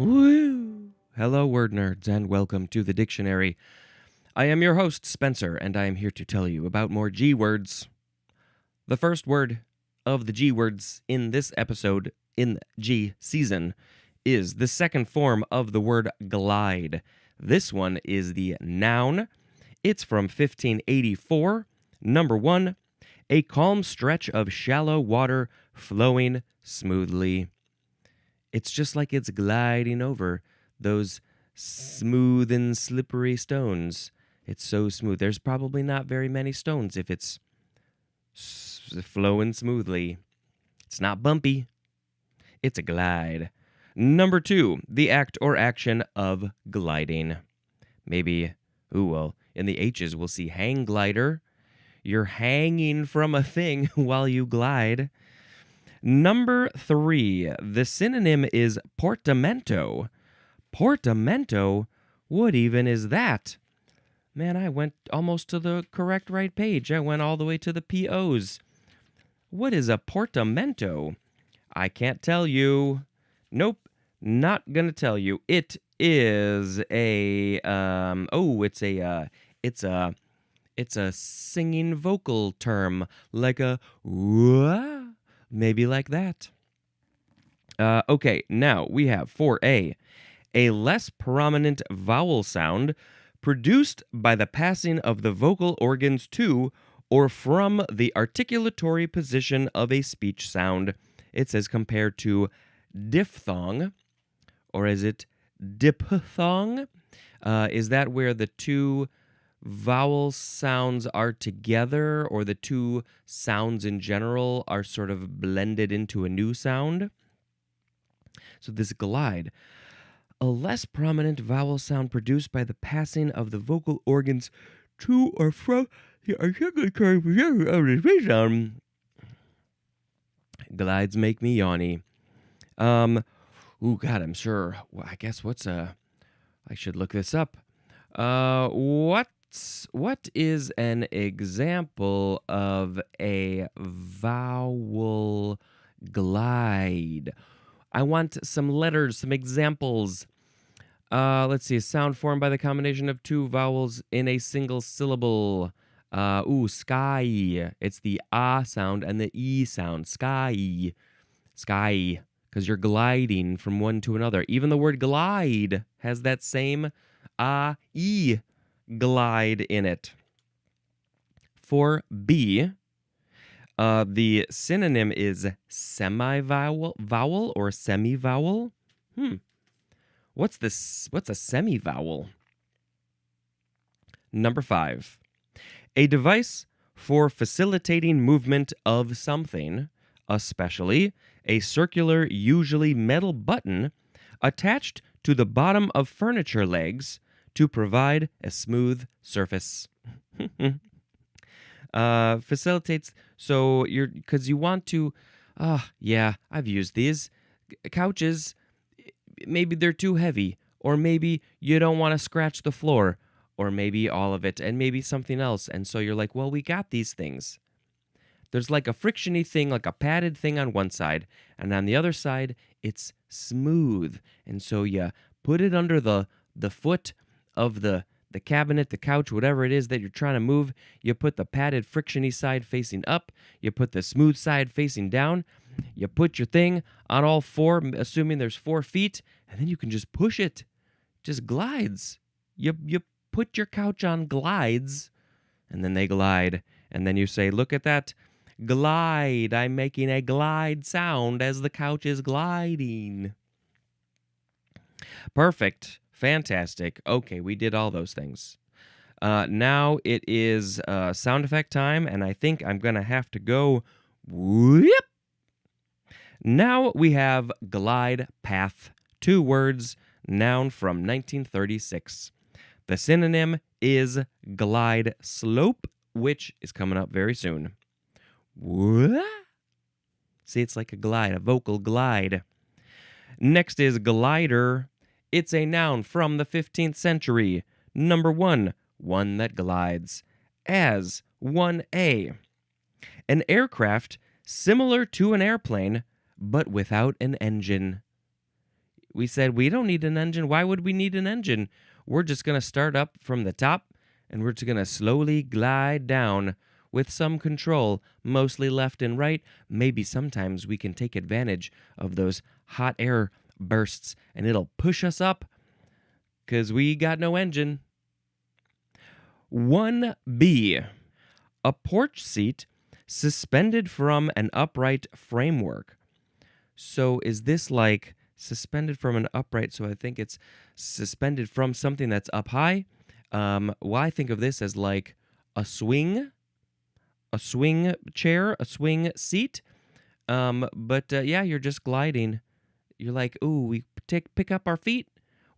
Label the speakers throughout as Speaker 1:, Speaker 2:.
Speaker 1: Woo! Hello, word nerds, and welcome to the dictionary. I am your host, Spencer, and I am here to tell you about more G words. The first word of the G words in this episode, in G season, is the second form of the word glide. This one is the noun. It's from 1584. Number one, a calm stretch of shallow water flowing smoothly. It's just like it's gliding over those smooth and slippery stones. It's so smooth. There's probably not very many stones if it's flowing smoothly. It's not bumpy. It's a glide. Number two, the act or action of gliding. Maybe, in the H's we'll see hang glider. You're hanging from a thing while you glide. Number three, the synonym is portamento. Portamento? What even is that? Man, I went almost to the correct right page. I went all the way to the POs. What is a portamento? I can't tell you. Nope, not gonna tell you. It is a it's a singing vocal term, like a wah. Maybe like that. Okay, now we have 4A. A less prominent vowel sound produced by the passing of the vocal organs to or from the articulatory position of a speech sound. It says compared to diphthong, or is it diphthong? Is that where the two vowel sounds are together, or the two sounds in general are sort of blended into a new sound? So this glide, a less prominent vowel sound produced by the passing of the vocal organs to or from the articulatory position of the speech sound. Glides make me yawny. God, I'm sure. Well, I guess I should look this up. What is an example of a vowel glide? I want some letters, some examples. Let's see. A sound formed by the combination of two vowels in a single syllable. Sky. It's the ah sound and the e sound. Sky. Sky. Because you're gliding from one to another. Even the word glide has that same e glide in it. For B, the synonym is vowel or semivowel. What's a semivowel? Number 5, a device for facilitating movement of something, especially a circular, usually metal button attached to the bottom of furniture legs to provide a smooth surface. Facilitates, so because you want to, I've used these. Couches, maybe they're too heavy, or maybe you don't want to scratch the floor, or maybe all of it, and maybe something else. And so you're like, well, we got these things. There's like a frictiony thing, like a padded thing on one side, and on the other side, it's smooth. And so you put it under the foot of the cabinet, the couch, whatever it is that you're trying to move. You put the padded frictiony side facing up. You put the smooth side facing down. You put your thing on all four, assuming there's 4 feet, and then you can just push it. Just glides. You put your couch on glides, and then they glide. And then you say, look at that glide. I'm making a glide sound as the couch is gliding. Perfect. Fantastic. Okay, we did all those things. Now it is sound effect time, and I think I'm going to have to go whoop. Now we have glide path. 2 words, noun from 1936. The synonym is glide slope, which is coming up very soon. What? See, it's like a glide, a vocal glide. Next is glider. It's a noun from the 15th century. Number 1, one that glides. As 1A. An aircraft similar to an airplane, but without an engine. We said we don't need an engine. Why would we need an engine? We're just going to start up from the top and we're just going to slowly glide down with some control, mostly left and right. Maybe sometimes we can take advantage of those hot air bursts and it'll push us up because we got no engine. 1B, a porch seat suspended from an upright framework. So is this like suspended from an upright? So I think it's suspended from something that's up high. Well, I think of this as like a swing chair, a swing seat. Yeah, you're just gliding. You're like, ooh, we pick up our feet.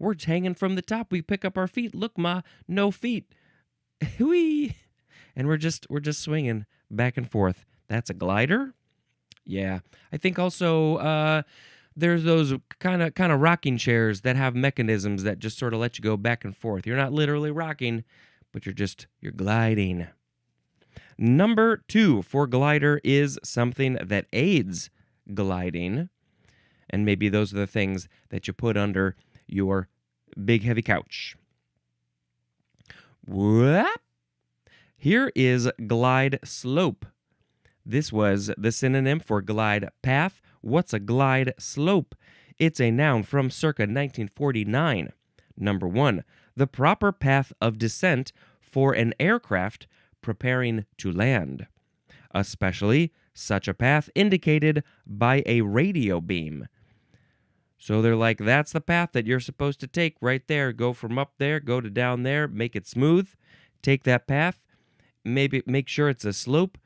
Speaker 1: We're hanging from the top. We pick up our feet. Look, Ma, no feet. Whee! And we're just swinging back and forth. That's a glider. Yeah, I think also there's those kind of rocking chairs that have mechanisms that just sort of let you go back and forth. You're not literally rocking, but you're gliding. Number 2 for glider is something that aids gliding, and maybe those are the things that you put under your big heavy couch. Whoop! Here is glide slope. This was the synonym for glide path. What's a glide slope? It's a noun from circa 1949. Number 1, the proper path of descent for an aircraft preparing to land, especially such a path indicated by a radio beam. So they're like, that's the path that you're supposed to take right there. Go from up there, go to down there, make it smooth. Take that path. Maybe make sure it's a slope.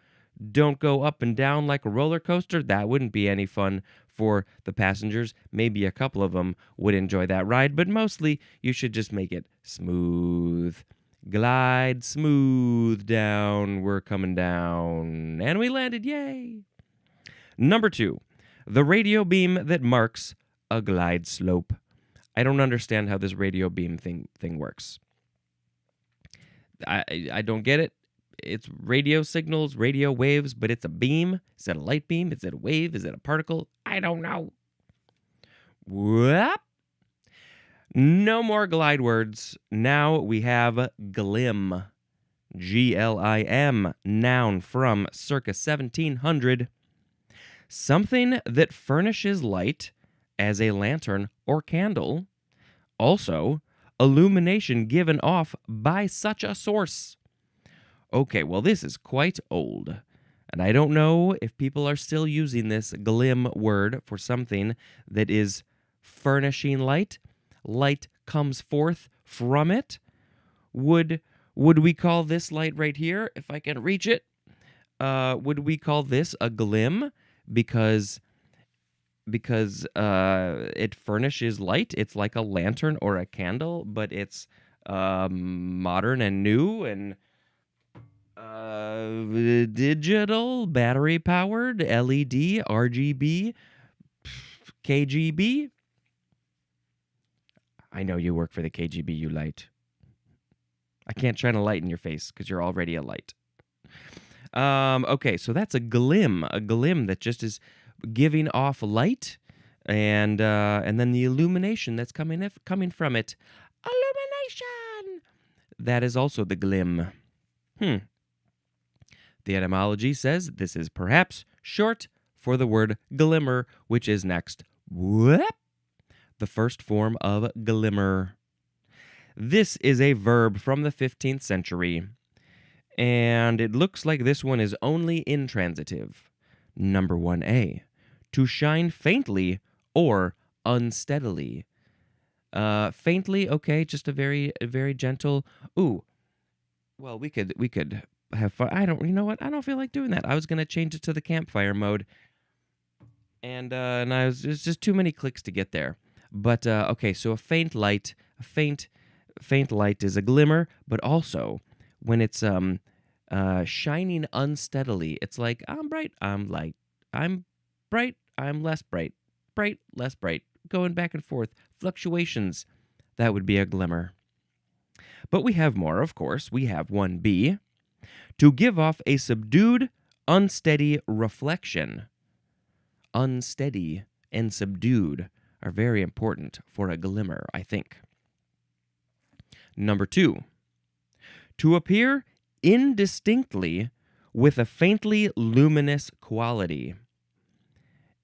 Speaker 1: Don't go up and down like a roller coaster. That wouldn't be any fun for the passengers. Maybe a couple of them would enjoy that ride, but mostly you should just make it smooth. Glide smooth down. We're coming down. And we landed. Yay. Number 2, the radio beam that marks a glide slope. I don't understand how this radio beam thing works. I don't get it. It's radio signals, radio waves, but it's a beam. Is it a light beam? Is it a wave? Is it a particle? I don't know. Whoop. No more glide words. Now we have glim. Glim, noun from circa 1700. Something that furnishes light as a lantern or candle. Also, illumination given off by such a source. Okay, well, this is quite old, and I don't know if people are still using this glim word for something that is furnishing light. Light comes forth from it. Would we call this light right here, if I can reach it? Would we call this a glim because it furnishes light? It's like a lantern or a candle, but it's modern and new and digital, battery powered, LED, RGB, KGB. I know you work for the KGB, you light. I can't shine a light in your face because you're already a light. Okay, so that's a glim that just is giving off light, and then the illumination that's coming from it. Illumination! That is also the glim. The etymology says this is perhaps short for the word glimmer, which is next. Whoop! The first form of glimmer. This is a verb from the 15th century, and it looks like this one is only intransitive. Number 1A, to shine faintly or unsteadily. Faintly, okay, just a very gentle. Ooh, well, we could have fun. You know what? I don't feel like doing that. I was gonna change it to the campfire mode, and it's just too many clicks to get there. But okay, so a faint light is a glimmer, but also when it's shining unsteadily, it's like I'm bright, I'm light, I'm bright, I'm less bright, bright, less bright, going back and forth, fluctuations. That would be a glimmer. But we have more, of course. We have 1B, to give off a subdued, unsteady reflection. Unsteady and subdued. are very important for a glimmer, I think. Number 2, to appear indistinctly with a faintly luminous quality.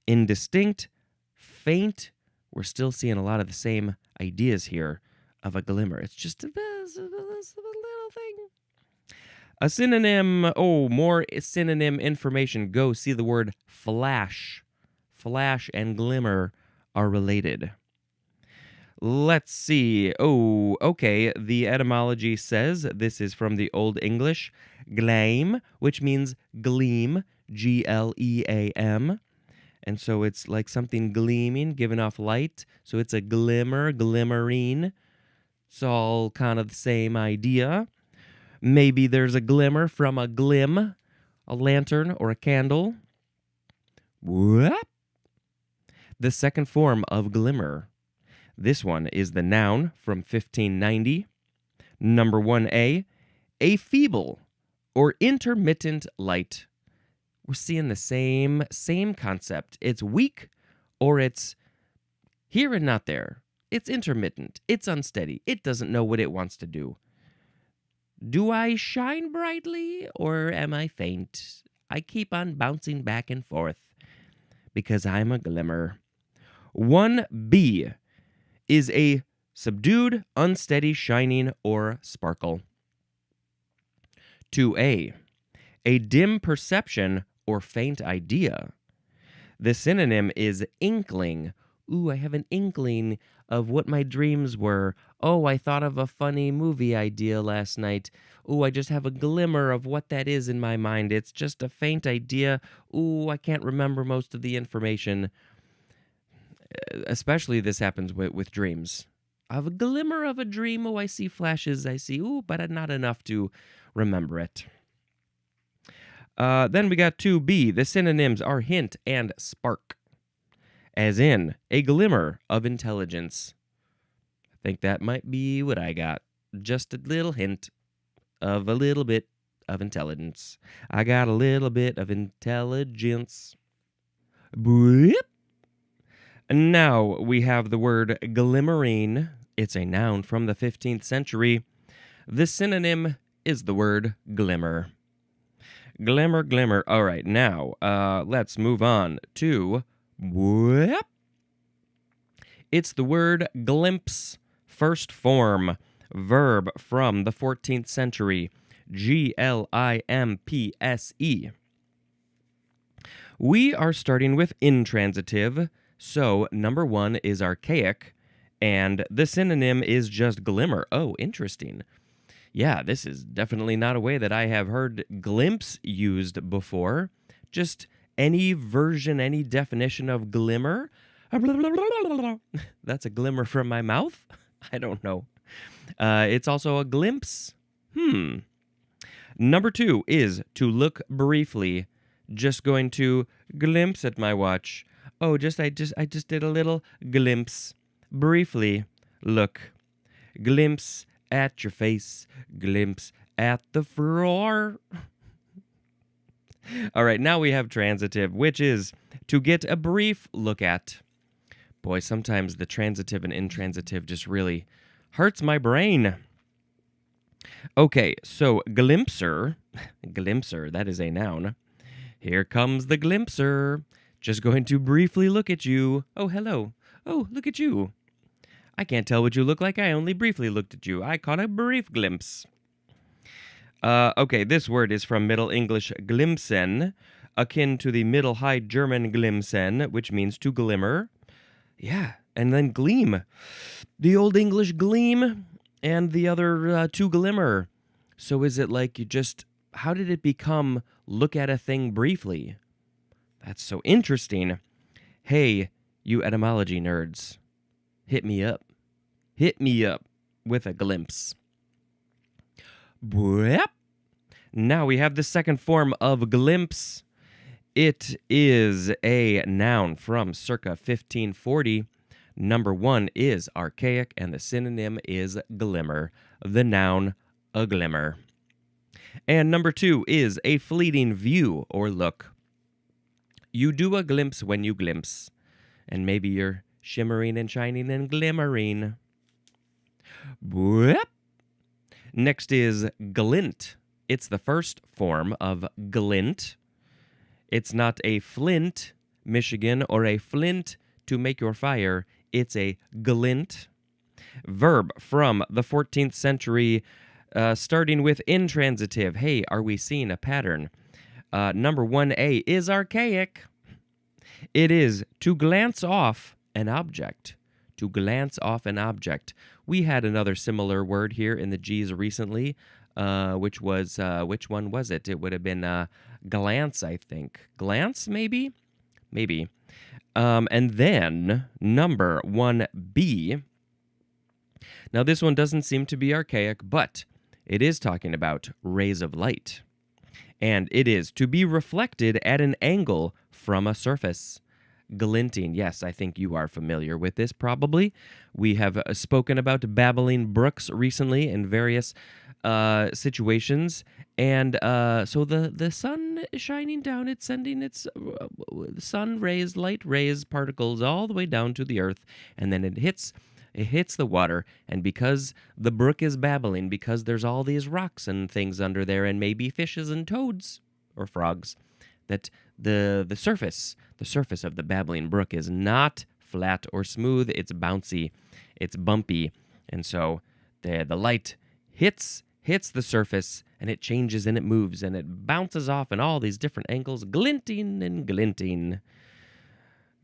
Speaker 1: Indistinct, faint, we're still seeing a lot of the same ideas here of a glimmer. It's just a little thing. A synonym, more synonym information. Go see the word flash. Flash and glimmer are related. Let's see. Oh, okay. The etymology says this is from the Old English, gleam, which means gleam, Gleam. And so it's like something gleaming, giving off light. So it's a glimmer, glimmering. It's all kind of the same idea. Maybe there's a glimmer from a glim, a lantern or a candle. Whoop. The second form of glimmer. This one is the noun from 1590. Number 1A, a feeble or intermittent light. We're seeing the same concept. It's weak or it's here and not there. It's intermittent. It's unsteady. It doesn't know what it wants to do. Do I shine brightly or am I faint? I keep on bouncing back and forth because I'm a glimmer. 1B is a subdued, unsteady shining or sparkle. 2A, a dim perception or faint idea. The synonym is inkling. Ooh, I have an inkling of what my dreams were. Oh, I thought of a funny movie idea last night. Ooh, I just have a glimmer of what that is in my mind. It's just a faint idea. Ooh, I can't remember most of the information. Especially this happens with dreams. I have a glimmer of a dream. Oh, I see flashes. I see, but not enough to remember it. Then we got 2B. The synonyms are hint and spark. As in, a glimmer of intelligence. I think that might be what I got. Just a little hint of a little bit of intelligence. I got a little bit of intelligence. Boop. Now we have the word glimmering. It's a noun from the 15th century. The synonym is the word glimmer. Glimmer, glimmer. All right, now let's move on to whoop. It's the word glimpse, first form, verb from the 14th century. Glimpse. We are starting with intransitive. So, number 1 is archaic, and the synonym is just glimmer. Oh, interesting. Yeah, this is definitely not a way that I have heard glimpse used before. Just any version, any definition of glimmer. That's a glimmer from my mouth? I don't know. It's also a glimpse. Number 2 is to look briefly. Just going to glimpse at my watch. Oh, I just did a little glimpse. Briefly look. Glimpse at your face. Glimpse at the floor. All right, now we have transitive, which is to get a brief look at. Boy, sometimes the transitive and intransitive just really hurts my brain. Okay, so glimpser, that is a noun. Here comes the glimpser. Just going to briefly look at you. Oh, hello. Oh, look at you. I can't tell what you look like. I only briefly looked at you. I caught a brief glimpse. Okay, this word is from Middle English glimpsen, akin to the Middle High German glimsen, which means to glimmer. Yeah, and then gleam. The Old English gleam and the other to glimmer. So is it like how did it become look at a thing briefly? That's so interesting. Hey, you etymology nerds, hit me up. Hit me up with a glimpse. Bwep. Now we have the second form of glimpse. It is a noun from circa 1540. Number 1 is archaic, and the synonym is glimmer. The noun, a glimmer. And number 2 is a fleeting view or look. You do a glimpse when you glimpse. And maybe you're shimmering and shining and glimmering. Whoop. Next is glint. It's the first form of glint. It's not a flint, Michigan, or a flint to make your fire. It's a glint. Verb from the 14th century, starting with intransitive. Hey, are we seeing a pattern? Number 1A is archaic. It is to glance off an object. To glance off an object. We had another similar word here in the G's recently, which one was it? It would have been glance, I think. Glance, maybe? Maybe. And then number 1B. Now, this one doesn't seem to be archaic, but it is talking about rays of light. And it is to be reflected at an angle from a surface. Glinting. Yes, I think you are familiar with this probably. We have spoken about babbling brooks recently in various situations. And so the sun is shining down. It's sending its sun rays, light rays, particles all the way down to the earth. And then it hits the water, and because the brook is babbling, because there's all these rocks and things under there, and maybe fishes and toads or frogs, that the surface of the babbling brook is not flat or smooth. It's bouncy, it's bumpy, and so the light hits the surface, and it changes and it moves and it bounces off in all these different angles, glinting and glinting.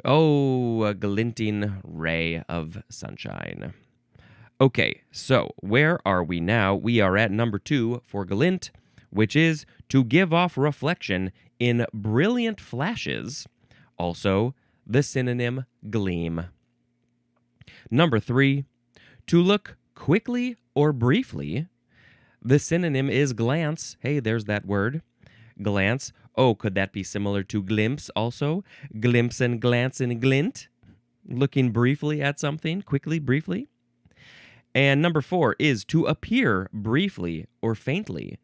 Speaker 1: Oh, a glinting ray of sunshine. Okay, so where are we now? We are at number 2 for glint, which is to give off reflection in brilliant flashes. Also, the synonym gleam. Number 3, to look quickly or briefly. The synonym is glance. Hey, there's that word. Glance. Oh, could that be similar to glimpse also? Glimpse and glance and glint. Looking briefly at something, quickly, briefly. And number 4 is to appear briefly or faintly.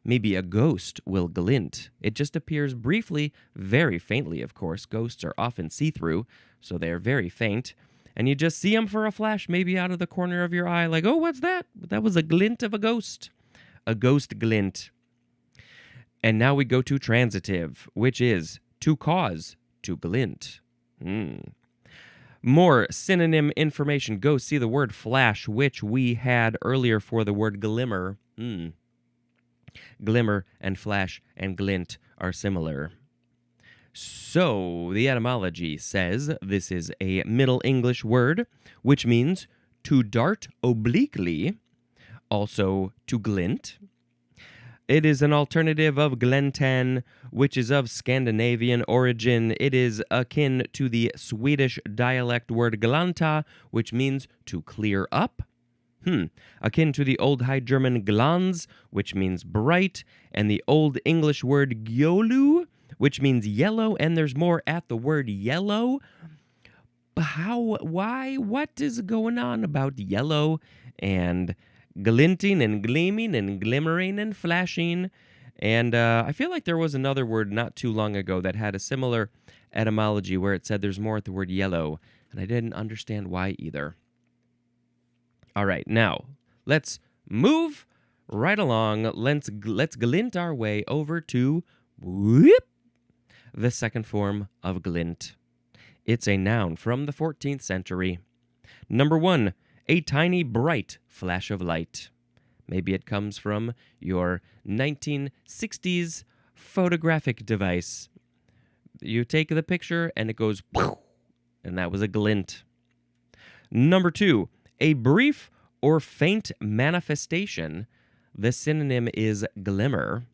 Speaker 1: Maybe a ghost will glint. It just appears briefly, very faintly, of course. Ghosts are often see-through, so they're very faint. And you just see them for a flash, maybe out of the corner of your eye, like, oh, what's that? That was a glint of a ghost. A ghost glint. And now we go to transitive, which is to cause, to glint. More synonym information. Go see the word flash, which we had earlier for the word glimmer. Glimmer and flash and glint are similar. So the etymology says this is a Middle English word, which means to dart obliquely, also to glint. It is an alternative of glinten, which is of Scandinavian origin. It is akin to the Swedish dialect word glanta, which means to clear up. Akin to the Old High German glans, which means bright, and the Old English word gjolu, which means yellow, and there's more at the word yellow. How, why, what is going on about yellow and glinting and gleaming and glimmering and flashing? And I feel like there was another word not too long ago that had a similar etymology where it said there's more at the word yellow, and I didn't understand why either. All right, now let's move right along. Let's glint our way over to the second form of glint. It's a noun from the 14th century. Number 1, a tiny bright flash of light. Maybe it comes from your 1960s photographic device. You take the picture and it goes, and that was a glint. Number 2, a brief or faint manifestation. The synonym is glimmer,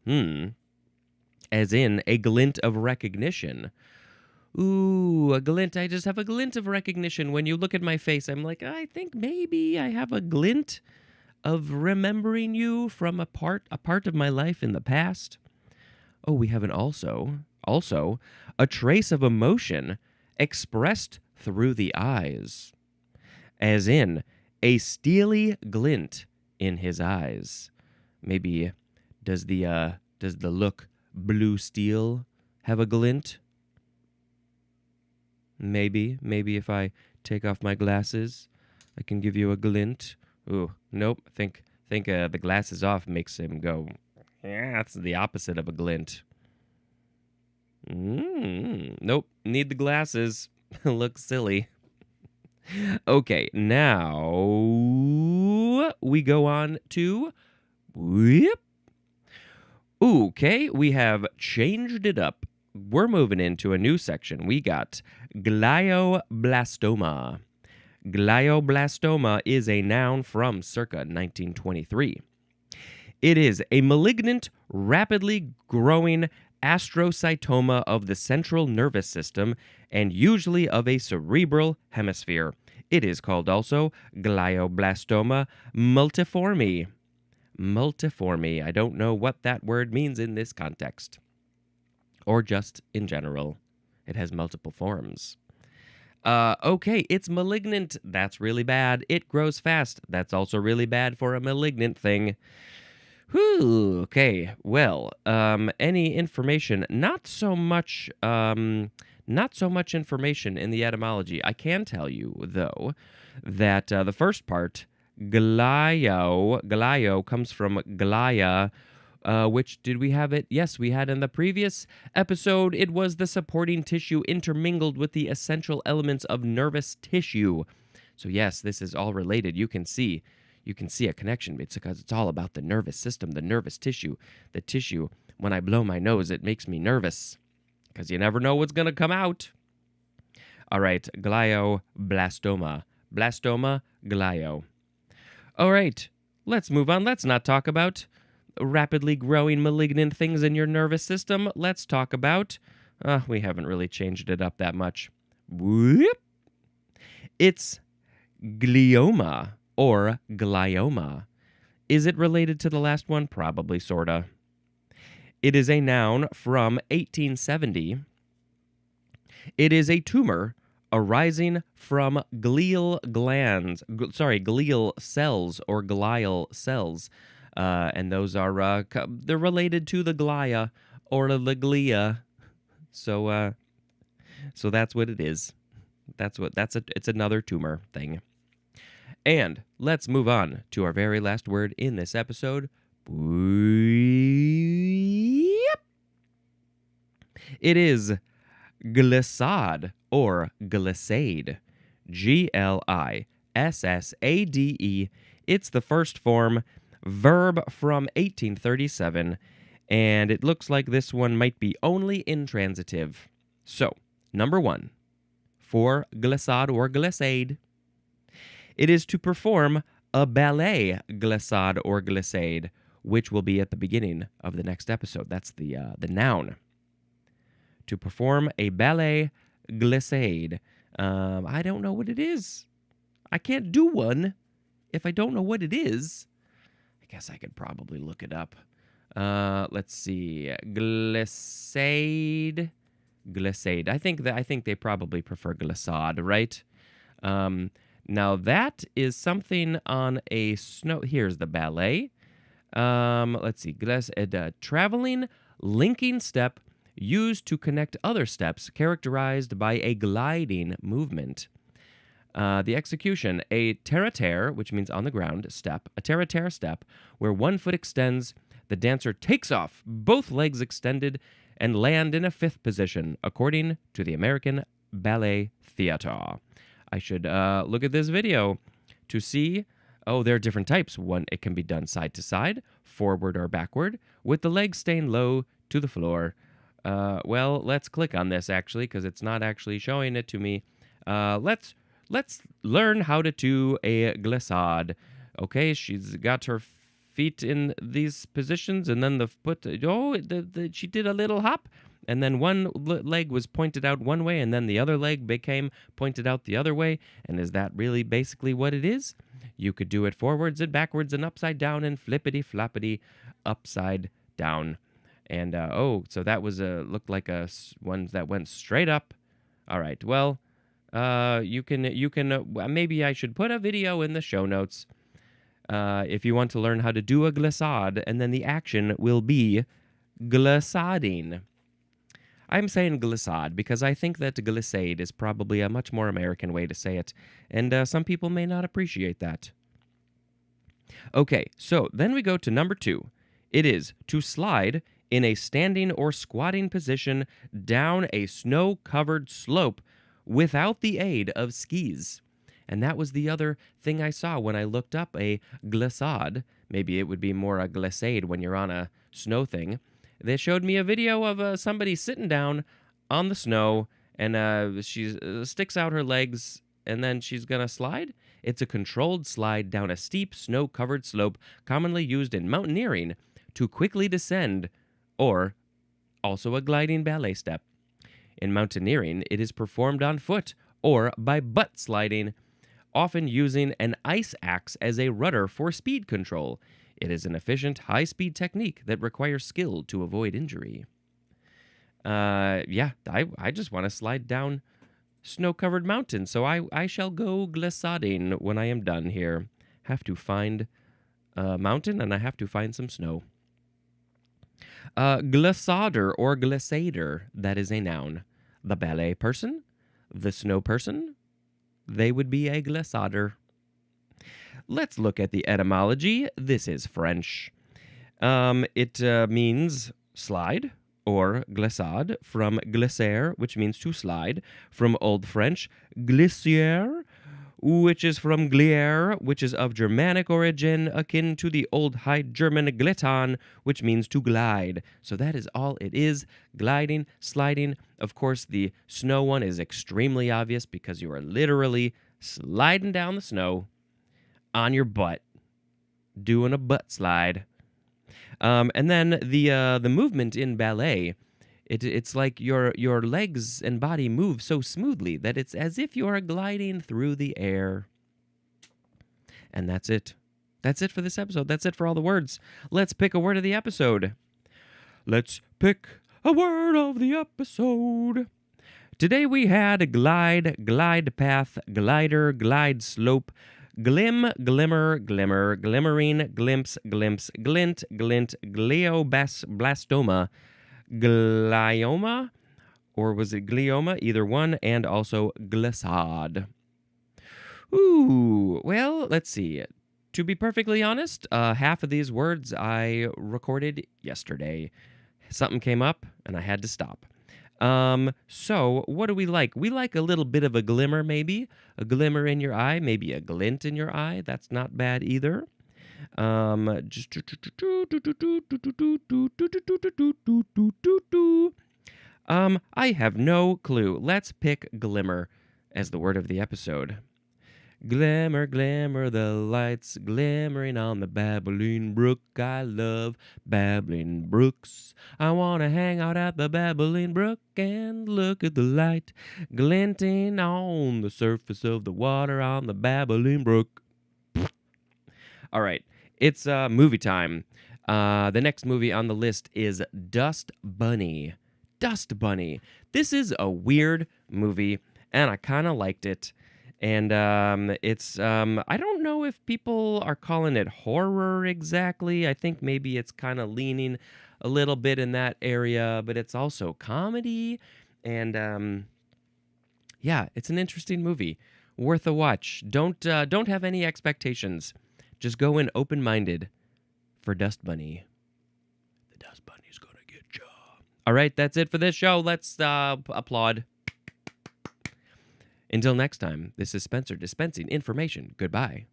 Speaker 1: as in a glint of recognition. Ooh, a glint. I just have a glint of recognition. When you look at my face, I'm like, I think maybe I have a glint of remembering you from a part of my life in the past. Oh, we have an also a trace of emotion expressed through the eyes, as in a steely glint in his eyes. Maybe does the look blue steel have a glint? Maybe if I take off my glasses. I can give you a glint. Ooh, nope. Think the glasses off makes him go, yeah, that's the opposite of a glint. Nope, need the glasses. Looks silly. Okay, now we go on to whoop. Okay, we have changed it up. We're moving into a new section. We got glioblastoma. Glioblastoma is a noun from circa 1923. It is a malignant, rapidly growing astrocytoma of the central nervous system and usually of a cerebral hemisphere. It is called also glioblastoma multiforme. Multiforme. I don't know what that word means in this context, or just in general. It has multiple forms. Okay, it's malignant. That's really bad. It grows fast. That's also really bad for a malignant thing. Whew, okay, well, any information, not so much information in the etymology. I can tell you, though, that the first part, glio comes from glia, which, did we have it? Yes, we had in the previous episode. It was the supporting tissue intermingled with the essential elements of nervous tissue. So yes, this is all related. You can see a connection. It's because it's all about the nervous system, the nervous tissue. The tissue, when I blow my nose, it makes me nervous because you never know what's going to come out. All right, glioblastoma. Blastoma, glio. All right, let's move on. Let's not talk about rapidly growing malignant things in your nervous system. Let's talk about, we haven't really changed it up that much. Whoop. It's glioma. Or glioma. Is it related to the last one? Probably, sorta. It is a noun from 1870. It is a tumor arising from glial cells or glial cells. And those are, they're related to the glia or the glia. So that's what it is. It's another tumor thing. And let's move on to our very last word in this episode. It is glissade or glissade. Glissade. It's the first form verb from 1837, and it looks like this one might be only intransitive. So, number 1, for glissade or glissade, it is to perform a ballet glissade or glissade, which will be at the beginning of the next episode. That's the noun. To perform a ballet glissade. I don't know what it is. I can't do one if I don't know what it is. I guess I could probably look it up. Let's see. Glissade. Glissade. I think they probably prefer glissade, right? Now that is something on a snow. Here's the ballet. Let's see. Traveling linking step used to connect other steps, characterized by a gliding movement. The execution, a terre-à-terre, which means on the ground, step, a terre-à-terre step, where one foot extends, the dancer takes off, both legs extended, and land in a fifth position, according to the American Ballet Theatre. I should look at this video to see, there are different types. One, it can be done side to side, forward or backward, with the legs staying low to the floor. Well, let's click on this, actually, because it's not actually showing it to me. Let's learn how to do a glissade. Okay, she's got her feet in these positions, and then the foot, she did a little hop, and then one leg was pointed out one way, and then the other leg became pointed out the other way. And is that really basically what it is? You could do it forwards and backwards and upside down and flippity-floppity upside down. And, so that was looked like a one that went straight up. All right, well, you can maybe I should put a video in the show notes if you want to learn how to do a glissade, and then the action will be glissading. I'm saying glissade because I think that glissade is probably a much more American way to say it, and some people may not appreciate that. Okay, so then we go to number 2. It is to slide in a standing or squatting position down a snow-covered slope without the aid of skis. And that was the other thing I saw when I looked up a glissade. Maybe it would be more a glissade when you're on a snow thing. They showed me a video of somebody sitting down on the snow, and she sticks out her legs, and then she's going to slide. It's a controlled slide down a steep, snow-covered slope commonly used in mountaineering to quickly descend, or also a gliding ballet step. In mountaineering, it is performed on foot or by butt sliding, often using an ice axe as a rudder for speed control. It is an efficient, high-speed technique that requires skill to avoid injury. I just want to slide down snow-covered mountains, so I shall go glissading when I am done here. Have to find a mountain, and I have to find some snow. Glissader or glissader, that is a noun. The ballet person, the snow person, they would be a glissader. Let's look at the etymology. This is French. It means slide, or glissade, from glisser, which means to slide, from Old French glissier, which is from glier, which is of Germanic origin, akin to the Old High German glittan, which means to glide. So that is all it is, gliding, sliding. Of course, the snow one is extremely obvious because you are literally sliding down the snow on your butt, doing a butt slide. And then the movement in ballet, it's like your legs and body move so smoothly that it's as if you are gliding through the air. And that's it. That's it for this episode. That's it for all the words. Let's pick a word of the episode. Let's pick a word of the episode. Today we had glide, glide path, glider, glide slope, glim, glimmer, glimmer, glimmering, glimpse, glimpse, glint, glint, glioblastoma, glioma, or was it glioma? Either one, and also glissade. Ooh, well, let's see. To be perfectly honest, half of these words I recorded yesterday. Something came up, and I had to stop. So what do we like? We like a little bit of a glimmer, maybe. A glimmer in your eye, maybe a glint in your eye. That's not bad either. I have no clue. Let's pick glimmer as the word of the episode. Glimmer, glimmer, the lights glimmering on the babbling brook. I love babbling brooks. I want to hang out at the babbling brook and look at the light glinting on the surface of the water on the babbling brook. All right, it's movie time. The next movie on the list is Dust Bunny. Dust Bunny. This is a weird movie, and I kind of liked it. And it's, I don't know if people are calling it horror exactly. I think maybe it's kind of leaning a little bit in that area, but it's also comedy. And yeah, it's an interesting movie. Worth a watch. Don't have any expectations. Just go in open-minded for Dust Bunny. The Dust Bunny's gonna get ya. All right, that's it for this show. Let's applaud. Until next time, this is Spencer dispensing information. Goodbye.